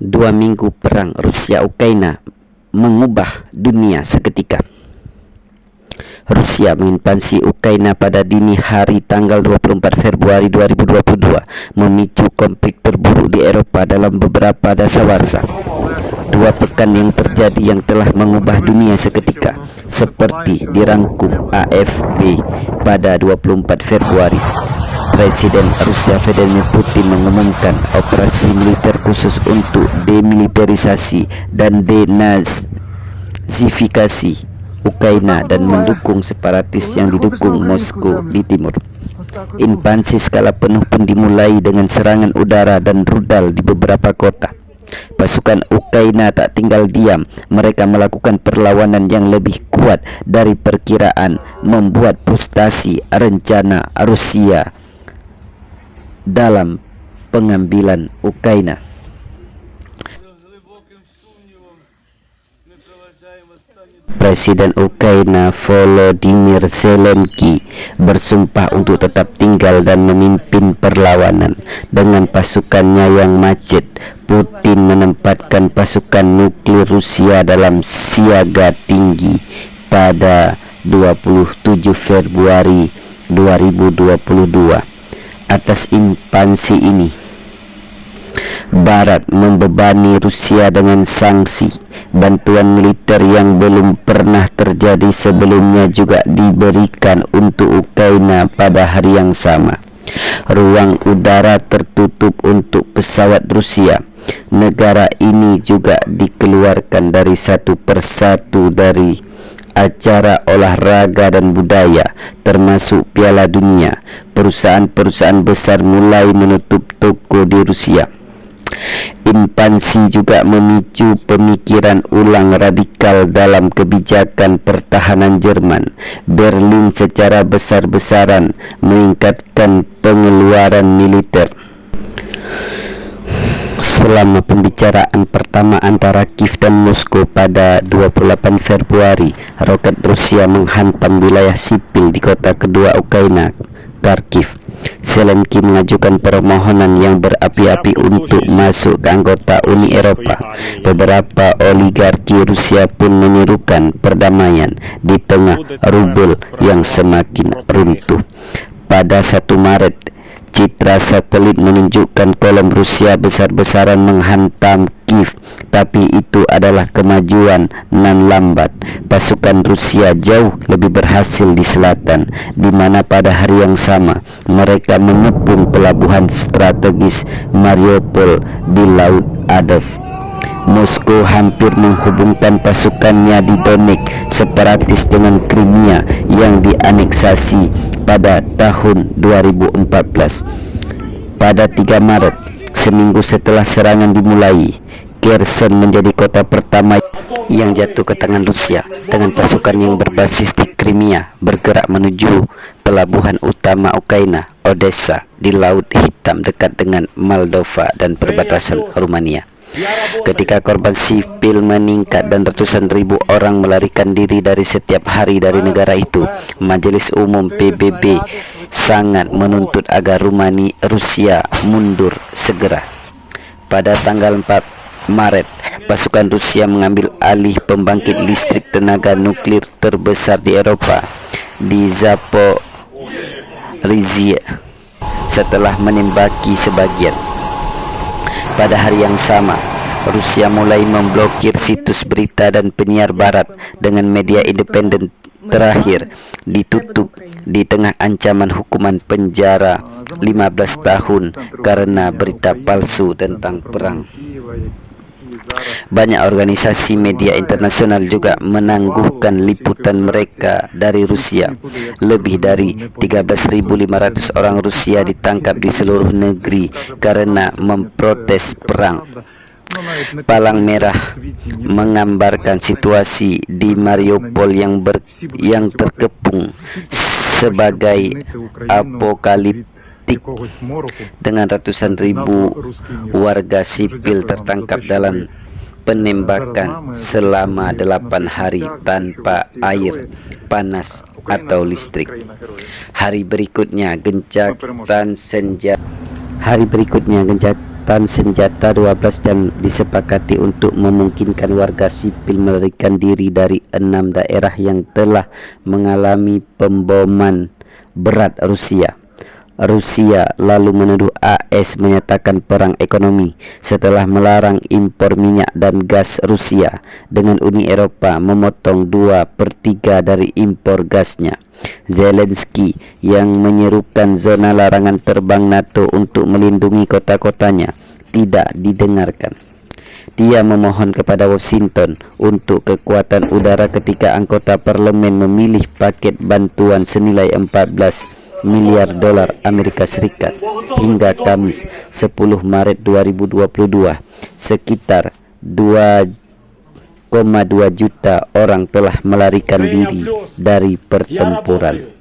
2 minggu perang Rusia-Ukraina mengubah dunia seketika. Rusia menginvasi Ukraina pada dini hari tanggal 24 Februari 2022, memicu konflik terburuk di Eropa dalam beberapa dasawarsa. 2 pekan yang terjadi yang telah mengubah dunia seketika, seperti dirangkum AFP pada 24 Februari. Presiden Rusia Vladimir Putin mengumumkan operasi militer khusus untuk demilitarisasi dan denazifikasi Ukraina dan mendukung separatis yang didukung Moskow di timur. Invasi skala penuh pun dimulai dengan serangan udara dan rudal di beberapa kota. Pasukan Ukraina tak tinggal diam, mereka melakukan perlawanan yang lebih kuat dari perkiraan, membuat frustasi rencana Rusia dalam pengambilan Ukraina. Presiden Ukraina Volodymyr Zelensky bersumpah untuk tetap tinggal dan memimpin perlawanan dengan pasukannya yang macet. Putin menempatkan pasukan nuklir Rusia dalam siaga tinggi pada 27 Februari 2022. Atas invasi ini, Barat membebani Rusia dengan sanksi. Bantuan militer yang belum pernah terjadi sebelumnya juga diberikan untuk Ukraina pada hari yang sama. Ruang udara tertutup untuk pesawat Rusia. Negara ini juga dikeluarkan dari satu persatu dari acara olahraga dan budaya, termasuk Piala Dunia. Perusahaan-perusahaan besar mulai menutup toko di Rusia. Invasi juga memicu pemikiran ulang radikal dalam kebijakan pertahanan Jerman. Berlin secara besar-besaran meningkatkan pengeluaran militer. Selama pembicaraan pertama antara Kiev dan Moskow pada 28 Februari, roket Rusia menghantam wilayah sipil di kota kedua Ukraina, Kharkiv. Zelensky mengajukan permohonan yang berapi-api untuk masuk ke anggota Uni Eropa. Beberapa oligarki Rusia pun menyerukan perdamaian di tengah rubel yang semakin runtuh. Pada 1 Maret, citra satelit menunjukkan kolom Rusia besar-besaran menghantam Kiev, tapi itu adalah kemajuan nan lambat. Pasukan Rusia jauh lebih berhasil di selatan, di mana pada hari yang sama mereka mengepung pelabuhan strategis Mariupol di Laut Azov. Moskow hampir menghubungkan pasukannya di Donetsk separatis dengan Crimea yang dianeksasi pada tahun 2014. Pada 3 Maret, seminggu setelah serangan dimulai, Kherson menjadi kota pertama yang jatuh ke tangan Rusia, dengan pasukan yang berbasis di Crimea bergerak menuju pelabuhan utama Ukraina, Odessa, di Laut Hitam dekat dengan Moldova dan perbatasan Rumania. Ketika korban sipil meningkat dan ratusan ribu orang melarikan diri dari setiap hari dari negara itu, Majelis Umum PBB sangat menuntut agar Rusia mundur segera. Pada tanggal 4 Maret, pasukan Rusia mengambil alih pembangkit listrik tenaga nuklir terbesar di Eropa, di Zaporizhia, setelah menembaki sebagian. Pada hari yang sama, Rusia mulai memblokir situs berita dan penyiar barat, dengan media independen terakhir ditutup di tengah ancaman hukuman penjara 15 tahun karena berita palsu tentang perang. Banyak organisasi media internasional juga menangguhkan liputan mereka dari Rusia. Lebih dari 13.500 orang Rusia ditangkap di seluruh negeri karena memprotes perang. Palang Merah menggambarkan situasi di Mariupol yang terkepung sebagai apokaliptik, dengan ratusan ribu warga sipil tertangkap dalam penembakan selama 8 hari tanpa air panas atau listrik. Hari berikutnya gencatan senjata Kesepakatan senjata 12 jam disepakati untuk memungkinkan warga sipil melarikan diri dari 6 daerah yang telah mengalami pemboman berat Rusia. Rusia lalu menuduh AS menyatakan perang ekonomi setelah melarang impor minyak dan gas Rusia, dengan Uni Eropa memotong 2/3 dari impor gasnya. Zelensky yang menyerukan zona larangan terbang NATO untuk melindungi kota-kotanya tidak didengarkan. Dia memohon kepada Washington untuk kekuatan udara ketika anggota parlemen memilih paket bantuan senilai 14 miliar dolar Amerika Serikat. Hingga Kamis 10 Maret 2022, sekitar 2,2 juta orang telah melarikan diri dari pertempuran.